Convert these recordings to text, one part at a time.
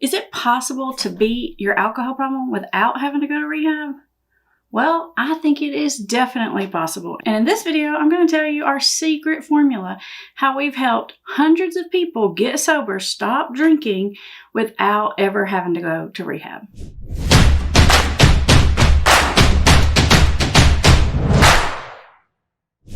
Is it possible to beat your alcohol problem without having to go to rehab? Well, I think it is definitely possible. And in this video, I'm going to tell you our secret formula, how we've helped hundreds of people get sober, stop drinking without ever having to go to rehab.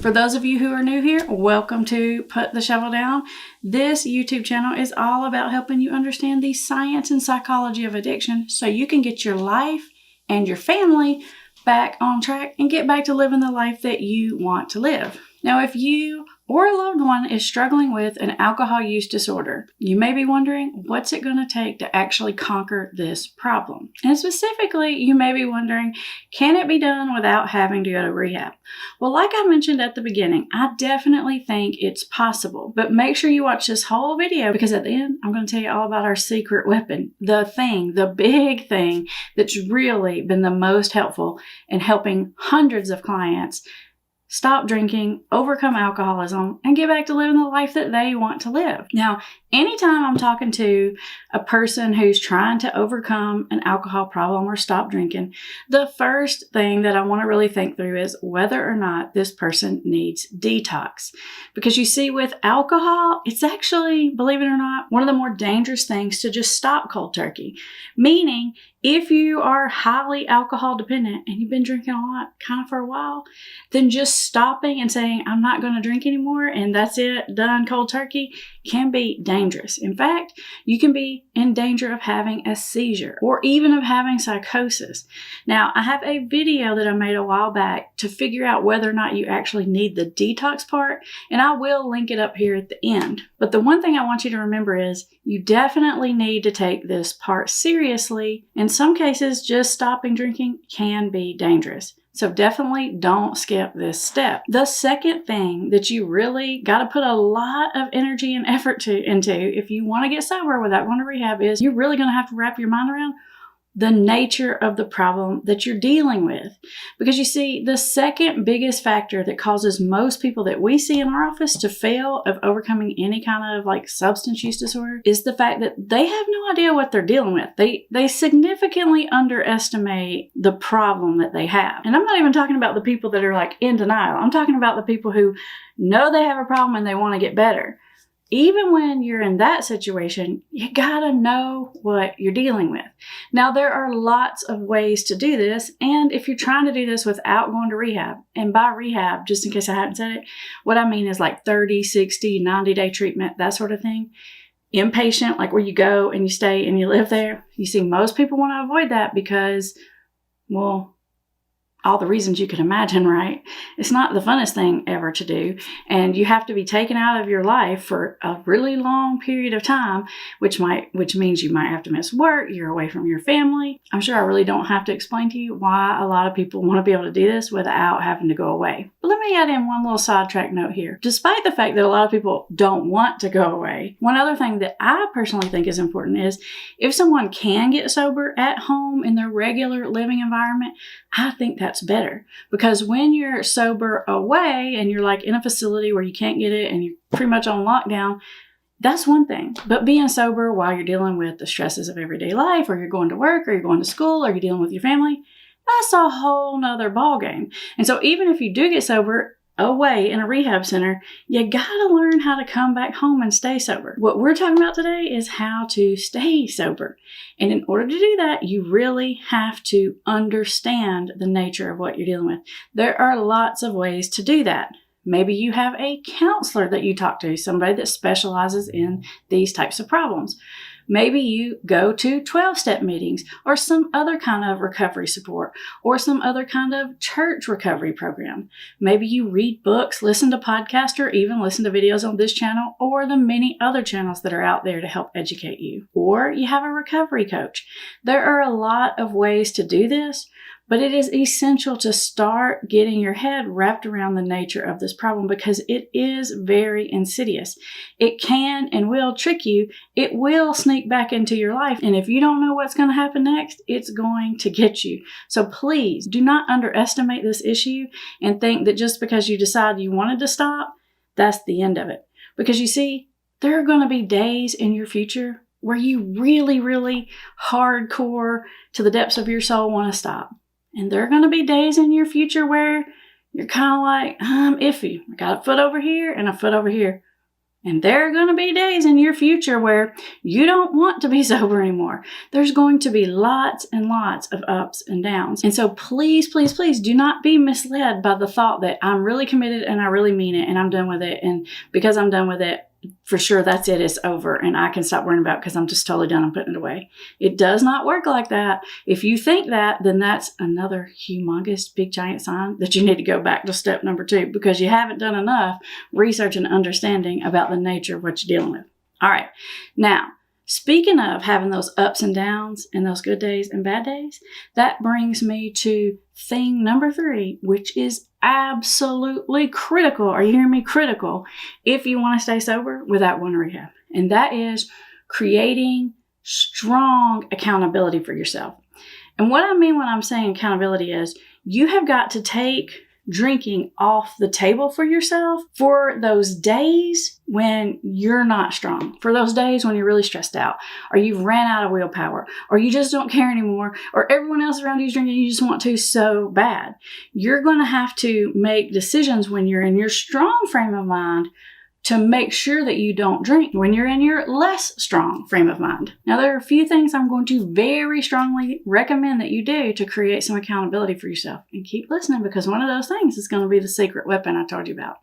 For those of you who are new here, welcome to Put the Shovel Down. This YouTube channel is all about helping you understand the science and psychology of addiction so you can get your life and your family back on track and get back to living the life that you want to live. Now, if you or a loved one is struggling with an alcohol use disorder, you may be wondering, what's it going to take to actually conquer this problem? And specifically, you may be wondering, can it be done without having to go to rehab? Well, like I mentioned at the beginning, I definitely think it's possible, but make sure you watch this whole video because at the end, I'm going to tell you all about our secret weapon, the big thing that's really been the most helpful in helping hundreds of clients stop drinking, overcome alcoholism, and get back to living the life that they want to live. Now, anytime I'm talking to a person who's trying to overcome an alcohol problem or stop drinking, the first thing that I want to really think through is whether or not this person needs detox. Because you see, with alcohol, it's actually, believe it or not, one of the more dangerous things to just stop cold turkey. Meaning, if you are highly alcohol dependent and you've been drinking a lot kind of for a while, then just stopping and saying, I'm not going to drink anymore and that's it, done, cold turkey, can be dangerous. In fact, you can be in danger of having a seizure or even of having psychosis. Now, I have a video that I made a while back to figure out whether or not you actually need the detox part, and I will link it up here at the end. But the one thing I want you to remember is you definitely need to take this part seriously. In some cases, just stopping drinking can be dangerous. So definitely don't skip this step. The second thing that you really got to put a lot of energy and effort into if you want to get sober without going to rehab is you're really going to have to wrap your mind around the nature of the problem that you're dealing with. Because you see, the second biggest factor that causes most people that we see in our office to fail of overcoming any kind of like substance use disorder is the fact that they have no idea what they're dealing with. They significantly underestimate the problem that they have. And I'm not even talking about the people that are like in denial. I'm talking about the people who know they have a problem and they want to get better. Even when you're in that situation, you gotta know what you're dealing with. Now, there are lots of ways to do this, and if you're trying to do this without going to rehab, and by rehab, just in case I hadn't said it, what I mean is like 30, 60, 90-day treatment, that sort of thing. Inpatient, like where you go and you stay and you live there. You see, most people want to avoid that because, well, all the reasons you can imagine, right? It's not the funnest thing ever to do. And you have to be taken out of your life for a really long period of time, which means you might have to miss work, you're away from your family. I'm sure I really don't have to explain to you why a lot of people want to be able to do this without having to go away. But let me add in one little sidetrack note here. Despite the fact that a lot of people don't want to go away, one other thing that I personally think is important is if someone can get sober at home in their regular living environment, I think that's better, because when you're sober away and you're like in a facility where you can't get it and you're pretty much on lockdown, that's one thing. But being sober while you're dealing with the stresses of everyday life, or you're going to work, or you're going to school, or you're dealing with your family, that's a whole nother ballgame. And so even if you do get sober away in a rehab center, you gotta learn how to come back home and stay sober. What we're talking about today is how to stay sober. And in order to do that, you really have to understand the nature of what you're dealing with. There are lots of ways to do that. Maybe you have a counselor that you talk to, somebody that specializes in these types of problems. Maybe you go to 12-step meetings or some other kind of recovery support or some other kind of church recovery program. Maybe you read books, listen to podcasts, or even listen to videos on this channel or the many other channels that are out there to help educate you. Or you have a recovery coach. There are a lot of ways to do this, but it is essential to start getting your head wrapped around the nature of this problem because it is very insidious. It can and will trick you. It will sneak back into your life. And if you don't know what's going to happen next, it's going to get you. So please do not underestimate this issue and think that just because you decide you wanted to stop, that's the end of it. Because you see, there are going to be days in your future where you really, really hardcore to the depths of your soul want to stop. And there are going to be days in your future where you're kind of like, I'm iffy. I got a foot over here and a foot over here. And there are going to be days in your future where you don't want to be sober anymore. There's going to be lots and lots of ups and downs. And so please, please, please do not be misled by the thought that I'm really committed and I really mean it and I'm done with it. And because I'm done with it, for sure, that's it. It's over and I can stop worrying about it because I'm just totally done. I'm putting it away. It does not work like that. If you think that, then that's another humongous, big, giant sign that you need to go back to step number 2 because you haven't done enough research and understanding about the nature of what you're dealing with. All right. Now, speaking of having those ups and downs and those good days and bad days, that brings me to thing number 3, which is absolutely critical. Are you hearing me? Critical if you want to stay sober without going to rehab. And that is creating strong accountability for yourself. And what I mean when I'm saying accountability is you have got to take drinking off the table for yourself for those days when you're not strong, for those days when you're really stressed out, or you've ran out of willpower, or you just don't care anymore, or everyone else around you is drinking and you just want to so bad. You're going to have to make decisions when you're in your strong frame of mind to make sure that you don't drink when you're in your less strong frame of mind. Now, there are a few things I'm going to very strongly recommend that you do to create some accountability for yourself. And keep listening because one of those things is going to be the secret weapon I told you about.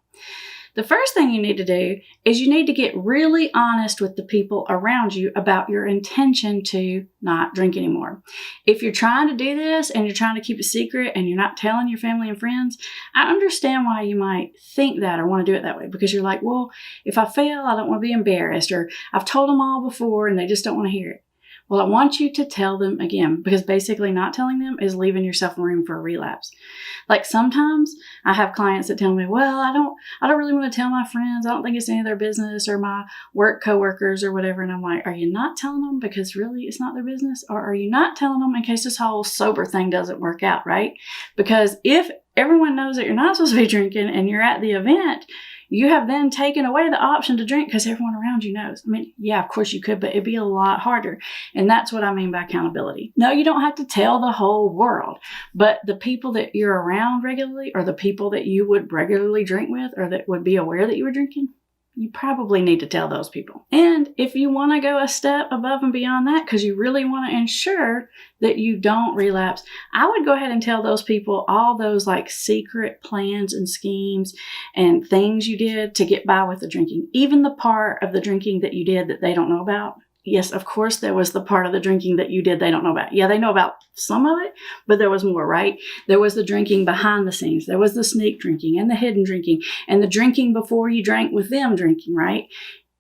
The first thing you need to do is you need to get really honest with the people around you about your intention to not drink anymore. If you're trying to do this and you're trying to keep a secret and you're not telling your family and friends, I understand why you might think that or want to do it that way because you're like, well, if I fail, I don't want to be embarrassed, or I've told them all before and they just don't want to hear it. Well, I want you to tell them again, because basically not telling them is leaving yourself room for a relapse. Like sometimes I have clients that tell me, well, I don't really want to tell my friends. I don't think it's any of their business, or my work coworkers or whatever. And I'm like, are you not telling them because really it's not their business? Or are you not telling them in case this whole sober thing doesn't work out, right? Because if everyone knows that you're not supposed to be drinking and you're at the event, you have then taken away the option to drink because everyone around you knows. I mean, yeah, of course you could, but it'd be a lot harder. And that's what I mean by accountability. No, you don't have to tell the whole world, but the people that you're around regularly, or the people that you would regularly drink with, or that would be aware that you were drinking, you probably need to tell those people. And if you want to go a step above and beyond that, because you really want to ensure that you don't relapse, I would go ahead and tell those people all those like secret plans and schemes and things you did to get by with the drinking. Even the part of the drinking that you did that they don't know about. Yes, of course, there was the part of the drinking that you did they don't know about. Yeah, they know about some of it, but there was more, right? There was the drinking behind the scenes. There was the sneak drinking and the hidden drinking and the drinking before you drank with them drinking, right?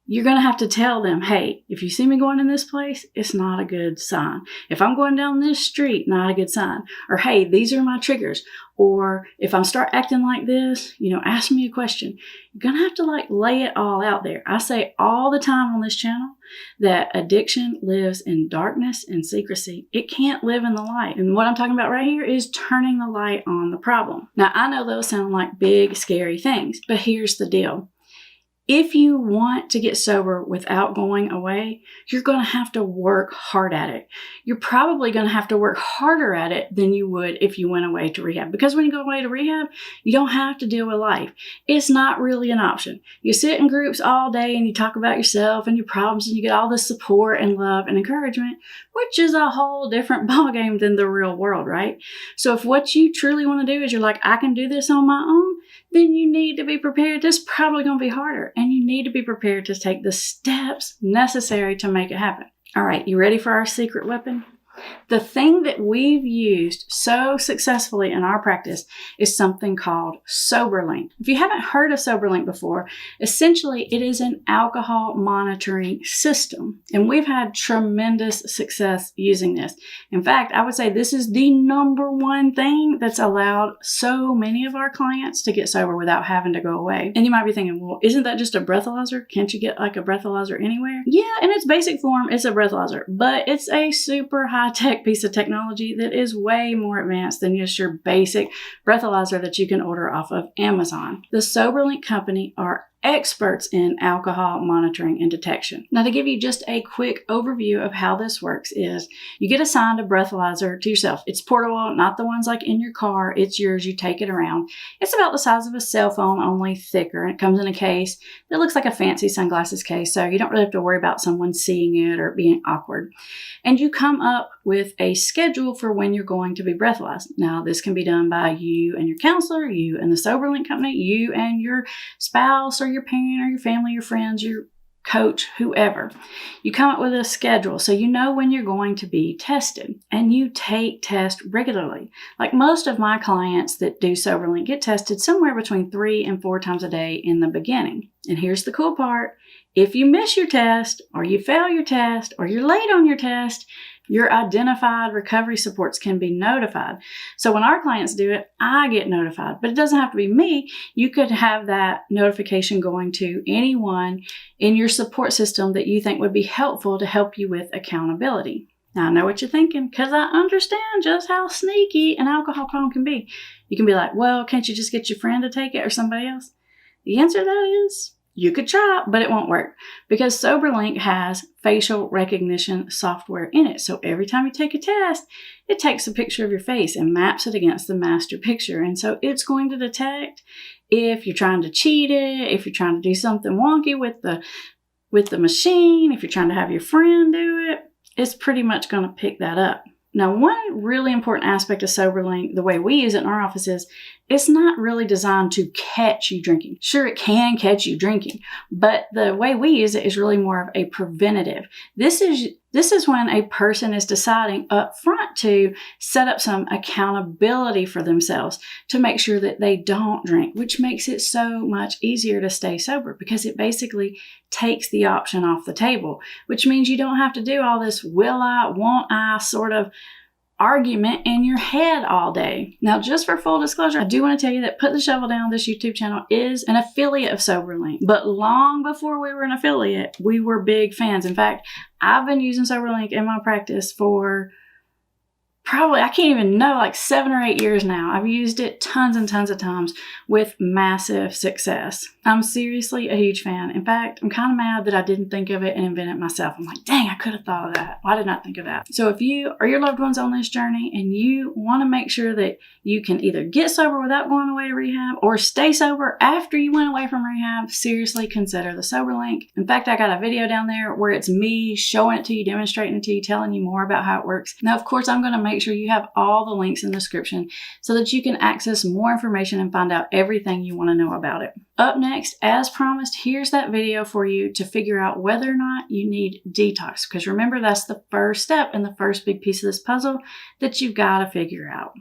You're going to have to tell them, hey, if you see me going in this place, it's not a good sign. If I'm going down this street, not a good sign. Or, hey, these are my triggers. Or if I start acting like this, ask me a question. You're going to have to lay it all out there. I say all the time on this channel that addiction lives in darkness and secrecy. It can't live in the light. And what I'm talking about right here is turning the light on the problem. Now, I know those sound like big, scary things, but here's the deal. If you want to get sober without going away, you're going to have to work hard at it. You're probably going to have to work harder at it than you would if you went away to rehab. Because when you go away to rehab, you don't have to deal with life. It's not really an option. You sit in groups all day and you talk about yourself and your problems and you get all this support and love and encouragement, which is a whole different ballgame than the real world, right? So if what you truly want to do is you're like, I can do this on my own, then you need to be prepared. This is probably going to be harder, and you need to be prepared to take the steps necessary to make it happen. All right, you ready for our secret weapon? The thing that we've used so successfully in our practice is something called SOBERLNK. If you haven't heard of SOBERLNK before, essentially it is an alcohol monitoring system. And we've had tremendous success using this. In fact, I would say this is the number one thing that's allowed so many of our clients to get sober without having to go away. And you might be thinking, well, isn't that just a breathalyzer? Can't you get like a breathalyzer anywhere? Yeah, in its basic form, it's a breathalyzer, but it's a super high-tech piece of technology that is way more advanced than just your basic breathalyzer that you can order off of Amazon. The SOBERLNK company are experts in alcohol monitoring and detection. Now, to give you just a quick overview of how this works is you get assigned a breathalyzer to yourself. It's portable, not the ones like in your car. It's yours. You take it around. It's about the size of a cell phone, only thicker. And it comes in a case that looks like a fancy sunglasses case, so you don't really have to worry about someone seeing it or it being awkward. And you come up with a schedule for when you're going to be breathalyzed. Now, this can be done by you and your counselor, you and the SOBERLNK company, you and your spouse or your parent or your family, your friends, your coach, whoever. You come up with a schedule so you know when you're going to be tested, and you take tests regularly. Like most of my clients that do SOBERLNK get tested somewhere between 3 and 4 times a day in the beginning. And here's the cool part. If you miss your test, or you fail your test, or you're late on your test, your identified recovery supports can be notified. So when our clients do it, I get notified, but it doesn't have to be me. You could have that notification going to anyone in your support system that you think would be helpful to help you with accountability. Now, I know what you're thinking, because I understand just how sneaky an alcohol problem can be. You can be like, well, can't you just get your friend to take it or somebody else? The answer to that is, you could try, but it won't work, because SOBERLNK has facial recognition software in it. So every time you take a test, it takes a picture of your face and maps it against the master picture. And so it's going to detect if you're trying to cheat it, if you're trying to do something wonky with the machine, if you're trying to have your friend do it, it's pretty much going to pick that up. Now, one really important aspect of SOBERLNK, the way we use it in our office, is it's not really designed to catch you drinking. Sure, it can catch you drinking, but the way we use it is really more of a preventative. This is when a person is deciding up front to set up some accountability for themselves to make sure that they don't drink, which makes it so much easier to stay sober, because it basically takes the option off the table, which means you don't have to do all this will I, won't I sort of argument in your head all day. Now, just for full disclosure, I do want to tell you that Put the Shovel Down, this YouTube channel, is an affiliate of SOBERLNK. But long before we were an affiliate, we were big fans. In fact, I've been using SOBERLNK in my practice for probably, I can't even know, like 7 or 8 years now. I've used it tons and tons of times with massive success. I'm seriously a huge fan. In fact, I'm kind of mad that I didn't think of it and invent it myself. I'm like, dang, I could have thought of that. Why did I not think of that? So if you or your loved one's on this journey and you want to make sure that you can either get sober without going away to rehab or stay sober after you went away from rehab, seriously consider the SOBERLNK. In fact, I got a video down there where it's me showing it to you, demonstrating it to you, telling you more about how it works. Now, of course, I'm going to make sure you have all the links in the description so that you can access more information and find out everything you want to know about it. Up next, as promised, here's that video for you to figure out whether or not you need detox. Because remember, that's the first step and the first big piece of this puzzle that you've got to figure out.